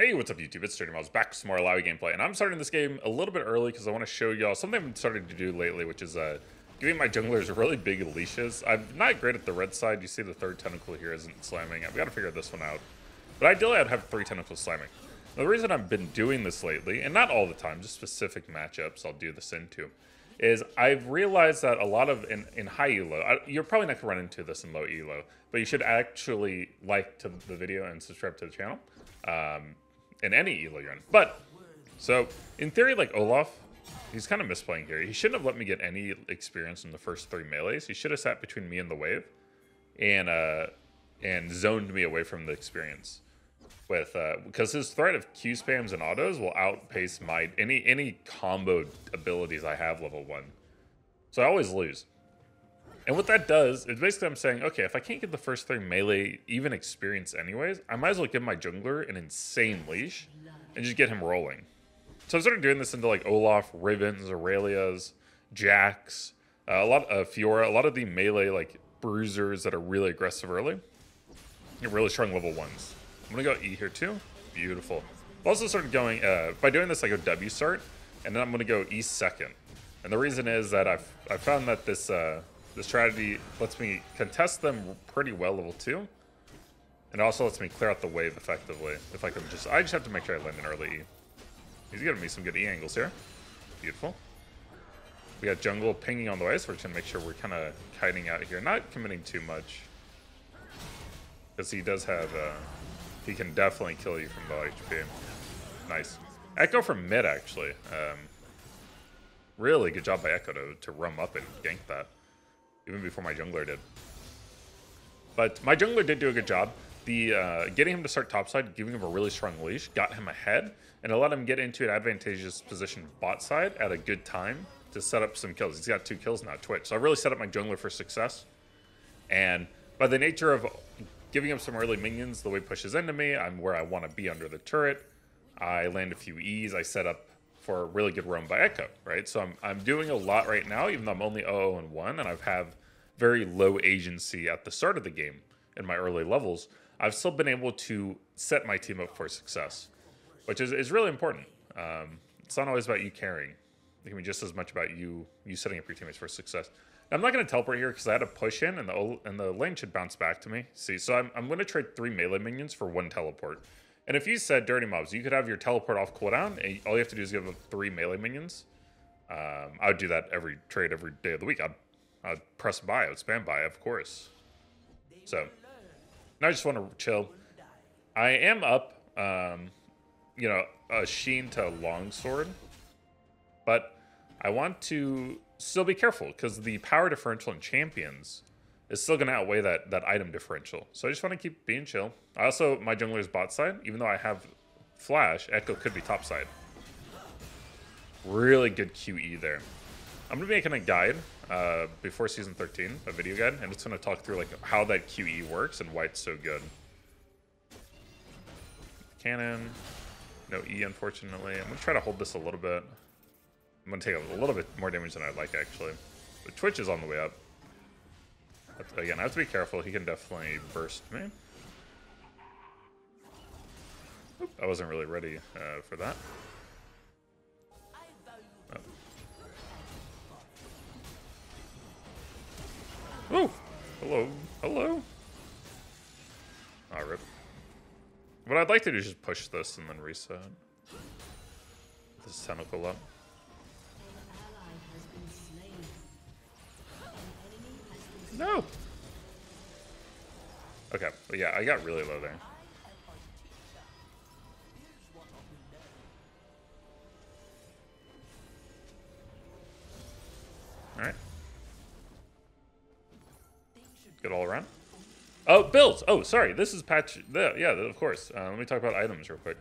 Hey, what's up YouTube? It's DirtyMobs back with some more Illaoi gameplay, and I'm starting this game a little bit early because I want to show y'all something I've been starting to do lately, which is giving my junglers really big leashes. I'm not great at the red side. You see the third tentacle here isn't slamming. I've got to figure this one out. But ideally, I'd have 3 tentacles slamming. Now, the reason I've been doing this lately, and not all the time, just specific matchups I'll do this into, is I've realized that a lot of, in high elo, you're probably not going to run into this in low elo, but you should actually like to the video and subscribe to the channel. In any elo you're in. But, so, in theory, like Olaf, he's kind of misplaying here. He shouldn't have let me get any experience in the first 3 melees. He should have sat between me and the wave and zoned me away from the experience. With because his threat of Q spams and autos will outpace my any combo abilities I have level 1. So I always lose. And what that does is basically I'm saying, okay, if I can't get the first 3 melee even experience anyways, I might as well give my jungler an insane leash and just get him rolling. So I started doing this into like Olaf, Ravens, Aurelias, Jax, a lot of Fiora, a lot of the melee like bruisers that are really aggressive early. You're really strong level 1s. I'm gonna go E here too. Beautiful. I've also started going, by doing this I go W start, and then I'm gonna go E second. And the reason is that I've found that this strategy lets me contest them pretty well level 2. And it also lets me clear out the wave effectively. If I just have to make sure I land an early E. He's giving me some good E angles here. Beautiful. We got jungle pinging on the way, so we're just gonna make sure we're kind of kiting out here. Not committing too much. Because he does have, he can definitely kill you from low HP. Nice. Echo from mid, actually. Really good job by Echo to roam up and gank that. Even before my jungler did. But my jungler did do a good job. The getting him to start topside, giving him a really strong leash, got him ahead, and allowed him get into an advantageous position bot side at a good time to set up some kills. He's got 2 kills now, Twitch. So I really set up my jungler for success. And by the nature of giving him some early minions, the way he pushes into me, I'm where I want to be under the turret. I land a few E's, I set up for a really good roam by Echo, right? So I'm doing a lot right now, even though I'm only 0-1, and I have very low agency at the start of the game in my early levels. I've still been able to set my team up for success, which is really important. It's not always about you carrying. It can be just as much about you setting up your teammates for success. Now, I'm not going to teleport here because I had to push in, and the lane should bounce back to me. See, so I'm going to trade 3 melee minions for 1 teleport. And if you said DirtyMobs, you could have your teleport off cooldown, and all you have to do is give up 3 melee minions. I would do that every trade every day of the week. I'd press buy, I would spam buy, of course. So now I just want to chill. I am up, you know, a Sheen to Longsword, but I want to still be careful because the power differential in champions is still going to outweigh that item differential. So I just want to keep being chill. I also, my jungler is bot side. Even though I have flash, Echo could be top side. Really good QE there. I'm going to be making a guide before Season 13, a video guide, and it's going to talk through like how that QE works and why it's so good. Cannon. No E, unfortunately. I'm going to try to hold this a little bit. I'm going to take a little bit more damage than I'd like, actually. But Twitch is on the way up. But again, I have to be careful. He can definitely burst me. Oop, I wasn't really ready for that. Oh. Ooh! Hello. Hello. Ah, rip. What I'd like to do is just push this and then reset. This tentacle up. No! Okay, but yeah, I got really low there. Alright. Good all around. Oh, builds! Oh, sorry, this is patch... Yeah, of course. Let me talk about items real quick.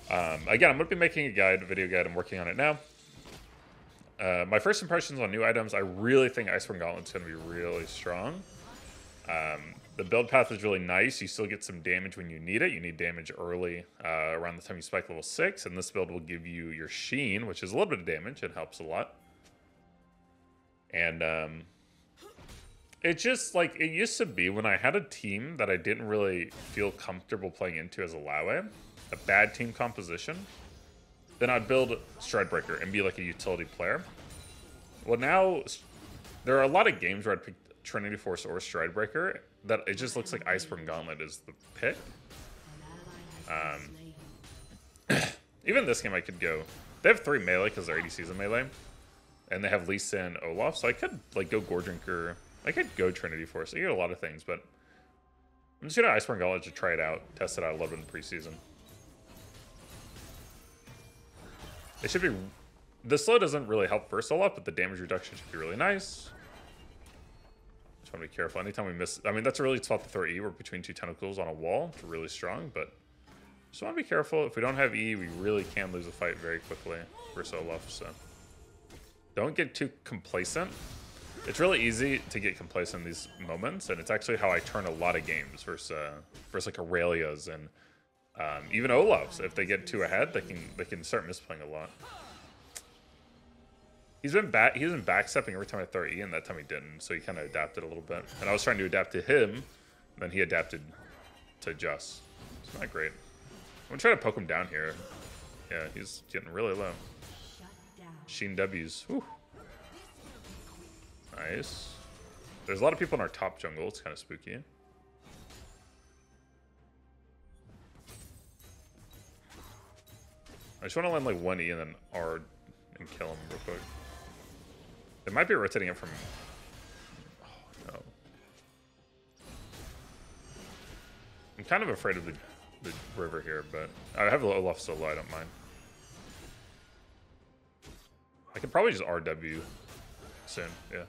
Again, I'm going to be making a guide, a video guide. I'm working on it now. My first impressions on new items, I really think Iceborne Gauntlet's going to be really strong. The build path is really nice. You still get some damage when you need it. You need damage early, around the time you spike level 6, and this build will give you your Sheen, which is a little bit of damage. It helps a lot. And it's just like it used to be when I had a team that I didn't really feel comfortable playing into as Illaoi. a bad team composition, then I'd build Stridebreaker and be like a utility player. Well, now there are a lot of games where I'd pick Trinity Force or Stridebreaker that it just looks like Iceborne Gauntlet is the pick. Even this game I could go. They have 3 melee because their ADC's in melee. And they have Lee Sin, Olaf, so I could like go Goredrinker. I could go Trinity Force. I get a lot of things, but I'm just gonna Iceborne Gauntlet to try it out, test it out a little bit in the preseason. It should be. The slow doesn't really help first Olaf, but the damage reduction should be really nice. Just want to be careful. Anytime we miss, I mean that's a really spot to throw E. We're between 2 tentacles on a wall. It's really strong, but just want to be careful. If we don't have E, we really can lose a fight very quickly versus Olaf. So. Don't get too complacent. It's really easy to get complacent in these moments, and it's actually how I turn a lot of games versus like Aurelia's and even Olaf's. If they get too ahead, they can start misplaying a lot. He's been backstepping every time I throw E, and that time he didn't, so he kind of adapted a little bit. And I was trying to adapt to him, and then he adapted to Just. It's not great. I'm gonna try to poke him down here. Yeah, he's getting really low. Sheen W's. Whew. Nice. There's a lot of people in our top jungle. It's kind of spooky. I just want to land like 1E and then R and kill him real quick. They might be rotating it from... Oh, no. I'm kind of afraid of the river here, but I have Olaf solo, I don't mind. I could probably just RW soon, yeah.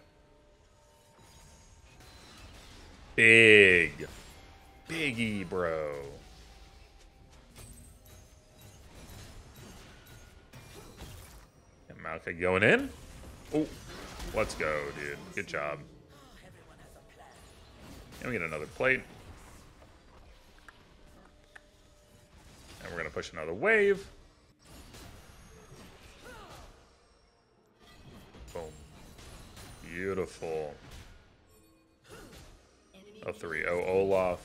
Biggie, bro. And Maokai going in. Oh, let's go, dude. Good job. And we get another plate. And we're gonna push another wave. Boom. Beautiful. Oh, 3. Oh, Olaf.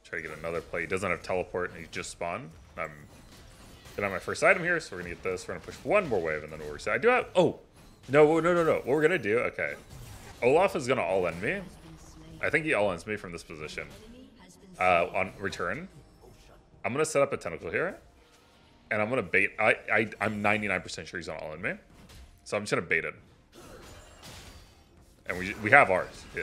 Try to get another play. He doesn't have teleport, and he just spawned. I'm gonna have my first item here, so we're gonna get this. We're gonna push one more wave, and then we'll reset. I do have. Oh, no. What we're gonna do? Okay. Olaf is gonna all end me. I think he all ends me from this position. On return, I'm gonna set up a tentacle here. And I'm gonna bait. I'm 99% sure he's on all in me, so I'm just gonna bait it. And we have ours. Yeah.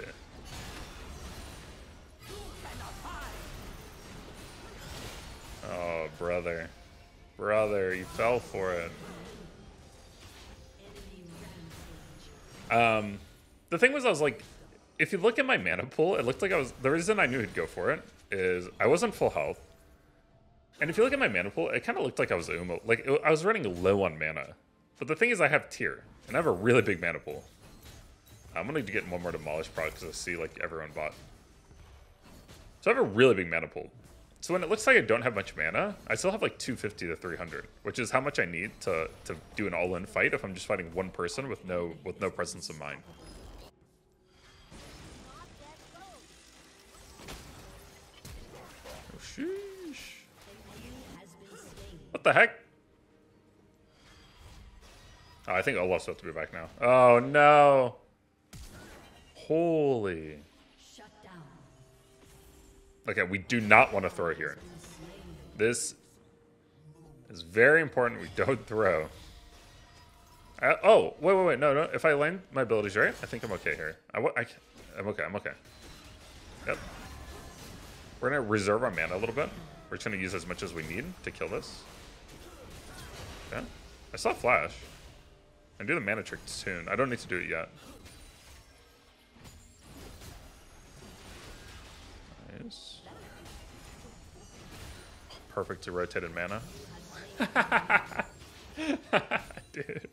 Oh, brother, you fell for it. The thing was, I was like, if you look at my mana pool, it looked like I was. The reason I knew he'd go for it is I wasn't full health. And if you look at my mana pool, it kind of looked like I was Uma. Like, I was running low on mana. But the thing is, I have tier. And I have a really big mana pool. I'm going to get one more Demolish product because I see, like, everyone bought. So I have a really big mana pool. So when it looks like I don't have much mana, I still have, like, 250 to 300. Which is how much I need to do an all-in fight if I'm just fighting one person with no presence of mind. Oh, sheesh. What the heck? Oh, I think Olaf's about to be back now. Oh, no. Holy. Okay, we do not want to throw here. This is very important. We don't throw. Oh, wait. No. If I land my abilities right, I think I'm okay here. I'm okay. Yep. We're going to reserve our mana a little bit. We're just going to use as much as we need to kill this. Okay. I saw Flash. I can do the mana trick soon. I don't need to do it yet. Nice. Perfectly rotated mana. Dude.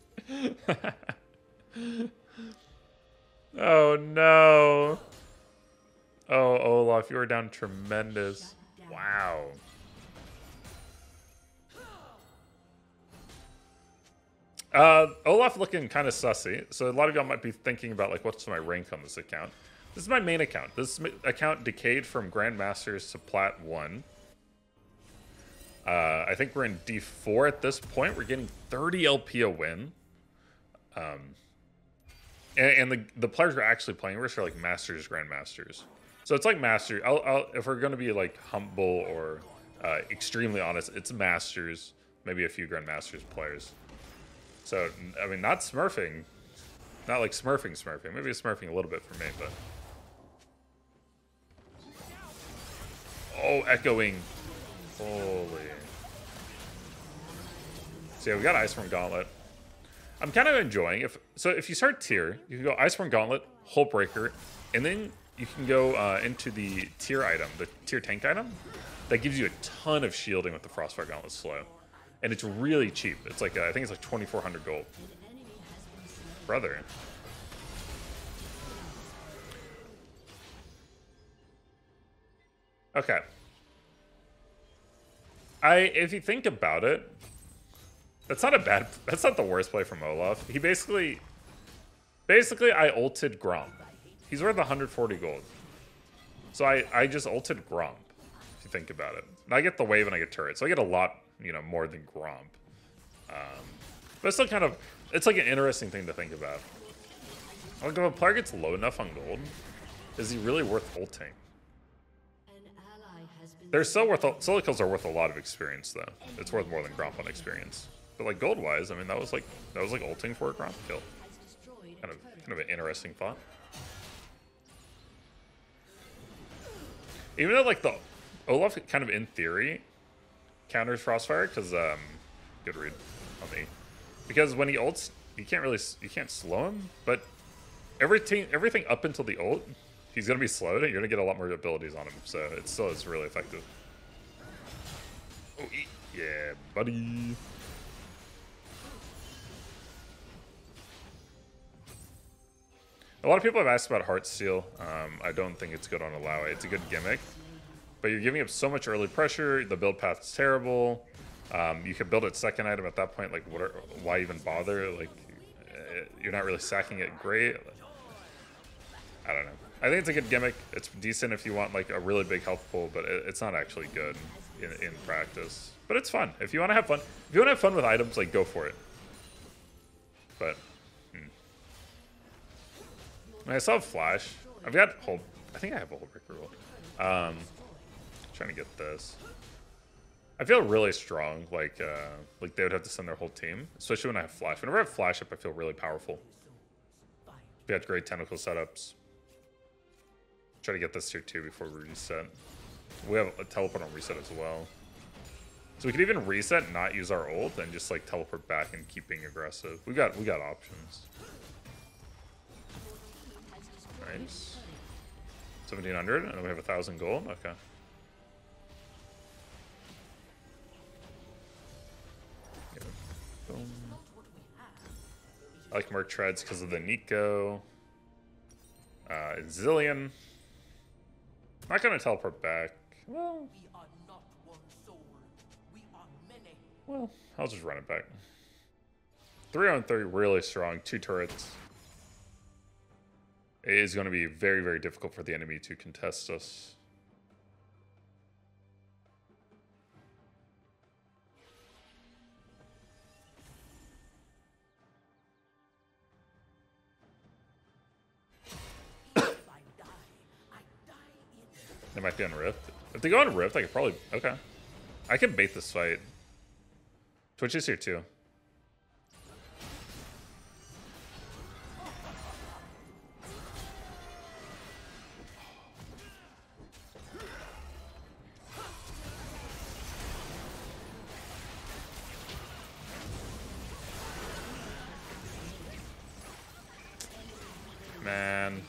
Oh no. Oh, Olaf, you are down tremendous. Wow. Olaf looking kind of sussy. So a lot of y'all might be thinking about, like, what's my rank on this account? This is my main account. This account decayed from Grandmasters to Plat 1. I think we're in D4 at this point. We're getting 30 LP a win. And the players we're actually playing with are like Masters, Grandmasters. So it's like Masters. If we're going to be like humble or extremely honest, it's Masters, maybe a few Grandmasters players. So, I mean, not smurfing. Not like smurfing. Maybe it's smurfing a little bit for me, but... Oh, echoing. Holy. So yeah, we got Iceborne Gauntlet. I'm kind of enjoying it. So if you start tier, you can go Iceborne Gauntlet, Hull Breaker, and then you can go into the tier item, the tier tank item. That gives you a ton of shielding with the Frostfire Gauntlet slow. And it's really cheap. It's like, I think it's like 2,400 gold. Brother. Okay. If you think about it, that's not the worst play from Olaf. He basically I ulted Gromp. He's worth 140 gold. So I just ulted Gromp, if you think about it. And I get the wave and I get turret. So I get a lot, more than Gromp. But it's still kind of, it's like an interesting thing to think about. Like if a player gets low enough on gold, is he really worth ulting? They're still worth, solo kills are worth a lot of experience though. It's worth more than Gromp on experience. But like gold wise, I mean that was like ulting for a Gromp kill. Kind of an interesting thought. Even though like the Olaf kind of in theory counters Frostfire, because good read on me. Because when he ults, you can't slow him, but everything up until the ult, he's gonna be slowed and you're gonna get a lot more abilities on him, so it still is really effective. Oh, yeah, buddy. A lot of people have asked about Heartsteel. I don't think it's good on Illaoi. It's a good gimmick, but you're giving up so much early pressure. The build path is terrible. You could build it second item at that point. Like, why even bother? Like, you're not really sacking it great. I don't know. I think it's a good gimmick. It's decent if you want like a really big health pool, but it's not actually good in practice. But it's fun. If you want to have fun, with items, like go for it. But I still have Flash. I've got Hull. I think I have a Hull Breaker roll. Trying to get this. I feel really strong. Like they would have to send their whole team, especially when I have Flash. Whenever I have Flash up, I feel really powerful. We had great tentacle setups. Try to get this tier 2 before we reset. We have a teleport on reset as well. So we could even reset, not use our ult, and just like teleport back and keep being aggressive. We got options. Nice. 1,700, and then we have 1,000 gold. Okay. Yeah. Boom. I like Merc Treads because of the Nico. Zillion. Not gonna teleport back. Well, I'll just run it back. 3 on 3, really strong. 2 turrets. It is going to be very, very difficult for the enemy to contest us. They might be on Rift. If they go on Rift, I could probably... Okay. I can bait this fight. Twitch is here too. Man.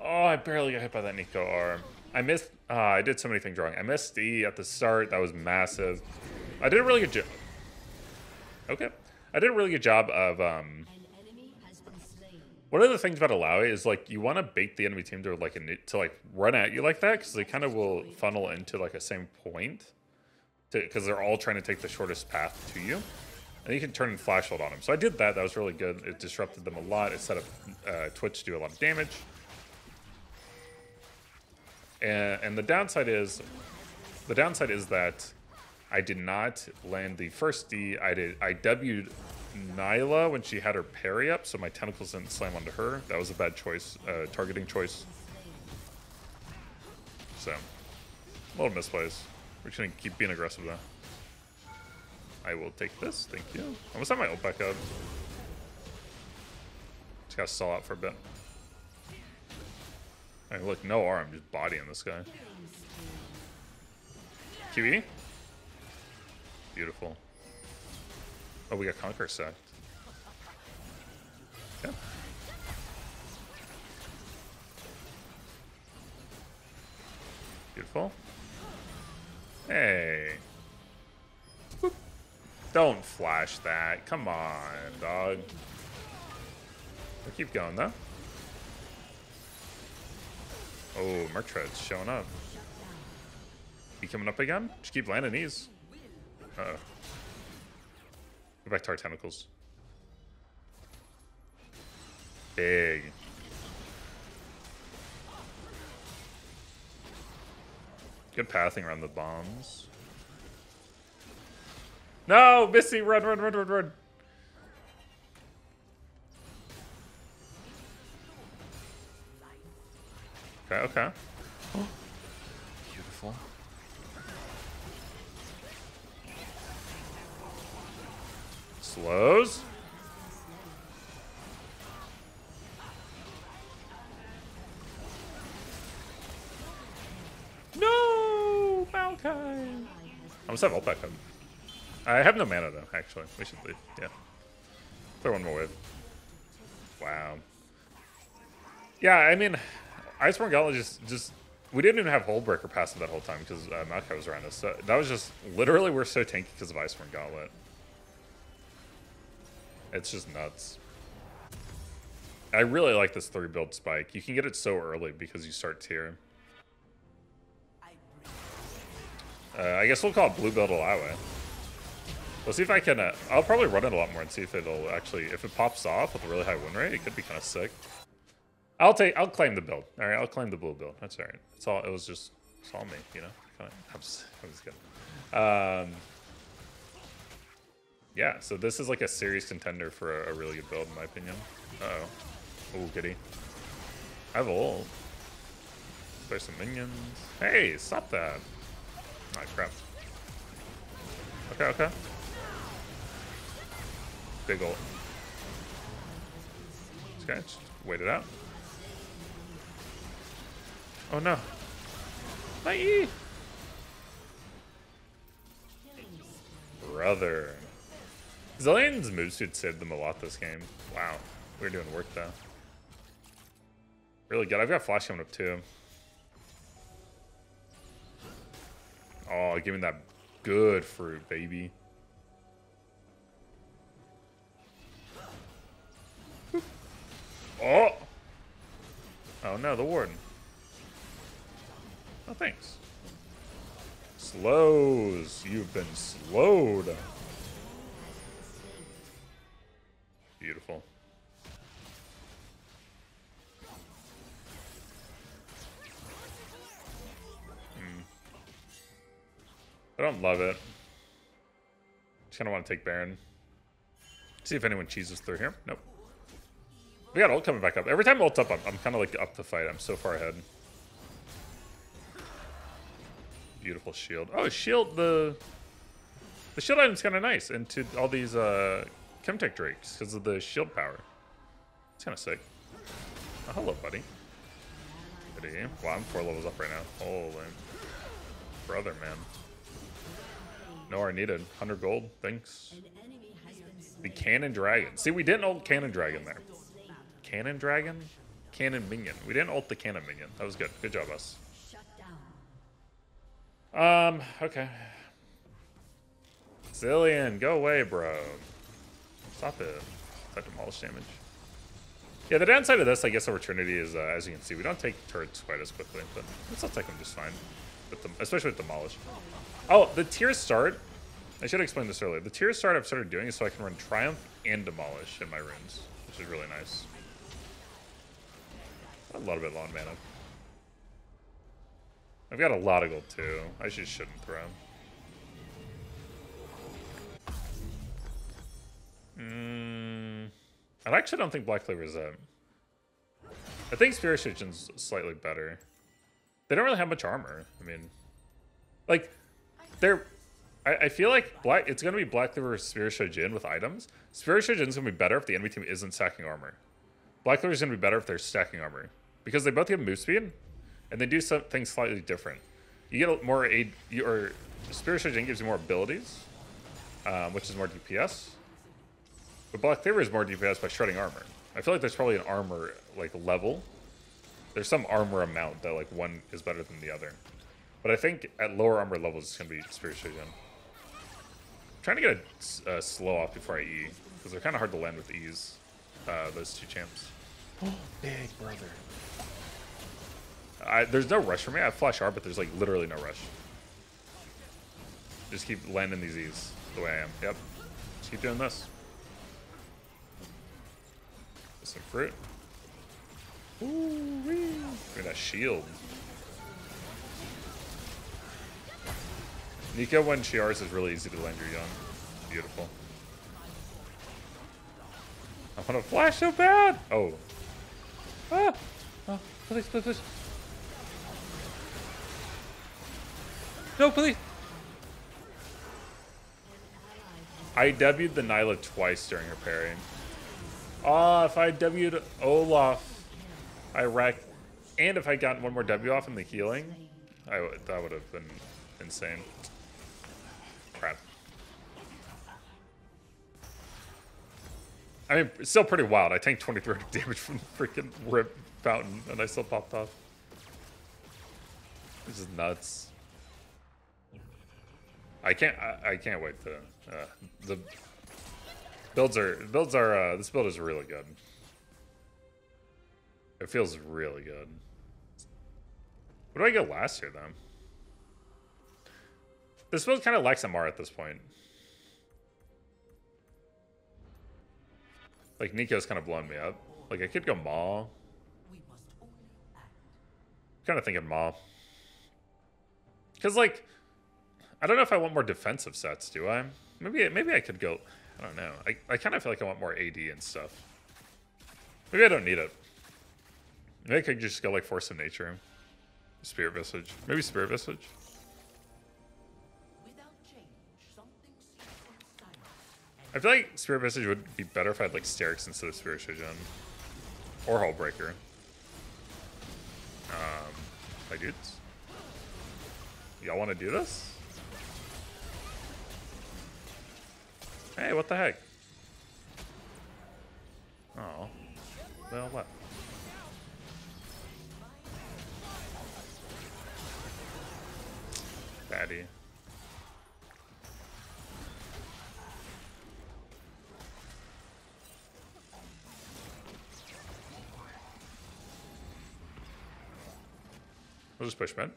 Oh, I barely got hit by that Nico arm. I missed, I did so many things wrong. I missed E at the start. That was massive. I did a really good job. Okay. I did a really good job of, one of the things about Illaoi is like you want to bait the enemy team to like run at you like that, because they kind of will funnel into like a same point, because they're all trying to take the shortest path to you. And you can turn and flash hold on him. So I did that. That was really good. It disrupted them a lot. It set up Twitch to do a lot of damage. And the downside is that I did not land the first D. I W'd Nyla when she had her parry up, so my tentacles didn't slam onto her. That was a bad choice, targeting choice. So, a little misplays. We're just gonna keep being aggressive though. I will take this, thank you. I almost have my ult back up. Just gotta stall out for a bit. I mean, look, no arm, just bodying this guy. QE? Beautiful. Oh, we got Conqueror sacked. Yeah. Beautiful. Hey. Boop. Don't flash that. Come on, dog. We'll keep going, though. Oh, Murktred's showing up. He coming up again? Just keep landing these. Uh-oh. Go back to our tentacles. Big. Good pathing around the bombs. No! Missy! Run, run, run, run, run! Okay, okay. Oh. Beautiful. Slows. No! Maokai! I must have ult back up. I have no mana though, actually. We should leave. Yeah. Clear one more wave. Wow. Yeah, I mean, Iceborne Gauntlet just we didn't even have Hullbreaker passive that whole time because Maokai was around us. So that was just literally we're so tanky because of Iceborne Gauntlet. It's just nuts. I really like this 3-build spike. You can get it so early because you start tier. I guess we'll call it blue build Illaoi. We'll see if I can. I'll probably run it a lot more and see if it'll actually, if it pops off with a really high win rate, it could be kind of sick. I'll claim the build. All right, I'll claim the blue build. That's all right. It's all. It was all me, you know. I'm just kidding. Yeah, so this is like a serious contender for a really good build, in my opinion. Uh-oh. Oh, goody. I have ult. There's some minions. Hey, stop that. Oh, crap. Okay, okay. Big ult. Okay, just wait it out. Oh, no. Bye! Brother. Zillion's move suit saved them a lot this game. Wow. We're doing work, though. Really good. I've got Flash coming up, too. Oh, give me that good fruit, baby. Oh! Oh, no, the Warden. Oh, thanks. Slows. You've been slowed. Beautiful. I don't love it. Just kind of want to take Baron. See if anyone cheeses through here. Nope. We got ult coming back up. Every time ult's up, I'm kind of like up the fight. I'm so far ahead. Beautiful shield. Oh, shield. The shield item's kind of nice into all these Chemtech Drakes because of the shield power. It's kind of sick. Oh, hello, buddy. Wow, I'm 4 levels up right now. Holy. Brother, man. No R needed. 100 gold. Thanks. The Cannon Dragon. See, we didn't ult Cannon Dragon there. Cannon Dragon? Cannon Minion. We didn't ult the Cannon Minion. That was good. Good job, us. Okay. Zillion, go away, bro. Stop it. That Demolish damage. Yeah, the downside of this, I guess, over Trinity is, as you can see, we don't take turrets quite as quickly, but we still take them just fine. With them, especially with Demolish. Oh, the tiers start I should have explained this earlier. The tier start I've started doing is so I can run Triumph and Demolish in my runes, which is really nice. A little bit low on mana. I've got a lot of gold too. I just shouldn't throw. I actually don't think Black Clover is that. I think Spirit Surgeon's slightly better. They don't really have much armor. I mean, like, they're... I feel like it's going to be Black Clover versus Spirit Surgeon with items. Spirit Surgeon's going to be better if the enemy team isn't stacking armor. Black Clover's going to be better if they're stacking armor. Because they both have move speed, and they do some things slightly different. You get more aid, or Spirit Surgeon gives you more abilities, which is more DPS. But Black Clover is more DPS by shredding armor. I feel like there's probably an armor like level. There's some armor amount that like one is better than the other. But I think at lower armor levels it's gonna be Spirit Surgeon. I'm trying to get a slow off before I E, because they're kind of hard to land with ease. Those two champs. Oh, big brother. There's no rush for me. I have Flash R, but there's like literally no rush. Just keep landing these E's the way I am. Yep. Just keep doing this. Some fruit. Ooh, wee. Look at that shield. Nico, when she R's, is really easy to land your young. Beautiful. I want to flash so bad. Oh. Ah. Oh, please, please, please. No, please. I W'd the Nyla twice during her parry. Oh, if I W'd Olaf, I wrecked. And if I got one more W off in the healing, that would have been insane. Crap. I mean, it's still pretty wild. I tanked 23 damage from the freaking Rip Fountain, and I still popped off. This is nuts. I can't wait to the this build is really good. It feels really good. What do I get last year then? This build kind of lacks MR at this point. Like Nico's kind of blowing me up. Like I could go Maw. Kind of thinking Maw. Cause like I don't know if I want more defensive sets, do I? Maybe I could go. I don't know. I kind of feel like I want more AD and stuff. Maybe I don't need it. Maybe I could just go like Force of Nature, Spirit Visage. Maybe Spirit Visage. I feel like Spirit Visage would be better if I had like Sterix instead of Spirit Surgeon. Or Hullbreaker. My dudes. Y'all want to do this? Hey, what the heck? Oh. Well, what? Batty. We'll just push mid.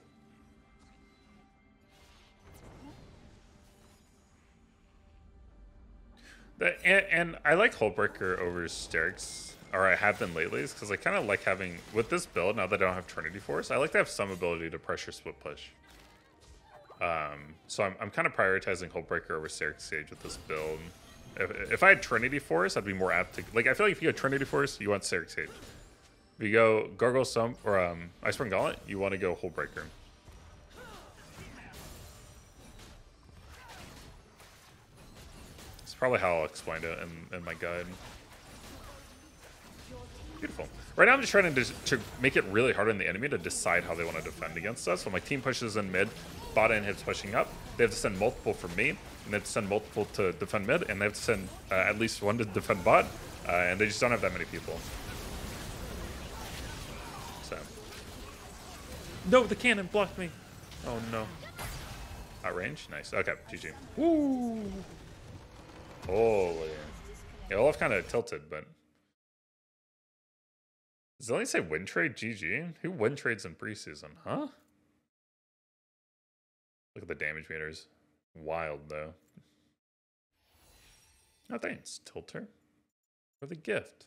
And I like Hullbreaker over Sterix, or I have been lately, because I kind of like having, with this build, now that I don't have Trinity Force, I like to have some ability to pressure split push. So I'm kind of prioritizing Hullbreaker over Sterix Sage with this build. If I had Trinity Force, I'd be more apt to, like, I feel like if you go Trinity Force, you want Sterix Sage. If you go Gargoyle Stump or Iceborne Gauntlet, you want to go Hullbreaker. It's probably how I'll explain it in my guide. Beautiful. Right now I'm just trying to make it really hard on the enemy to decide how they want to defend against us. When my team pushes in mid, bot and hits pushing up, they have to send multiple from me, and they have to send multiple to defend mid, and they have to send at least one to defend bot, and they just don't have that many people. So. No, the cannon blocked me. Oh no. Outrange? Nice. Okay, GG. Woo! Holy. Yeah, Olaf kind of tilted, but... Does it only say win trade? GG? Who win trades in preseason? Huh? Look at the damage meters. Wild, though. Oh, thanks, Tilter, for the gift.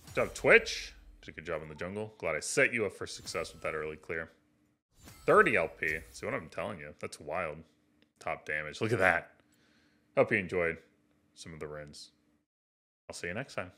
Good job, Twitch. Did a good job in the jungle. Glad I set you up for success with that early clear. 30 LP. See what I'm telling you? That's wild. Top damage. Look at that. Hope you enjoyed some of the runs. I'll see you next time.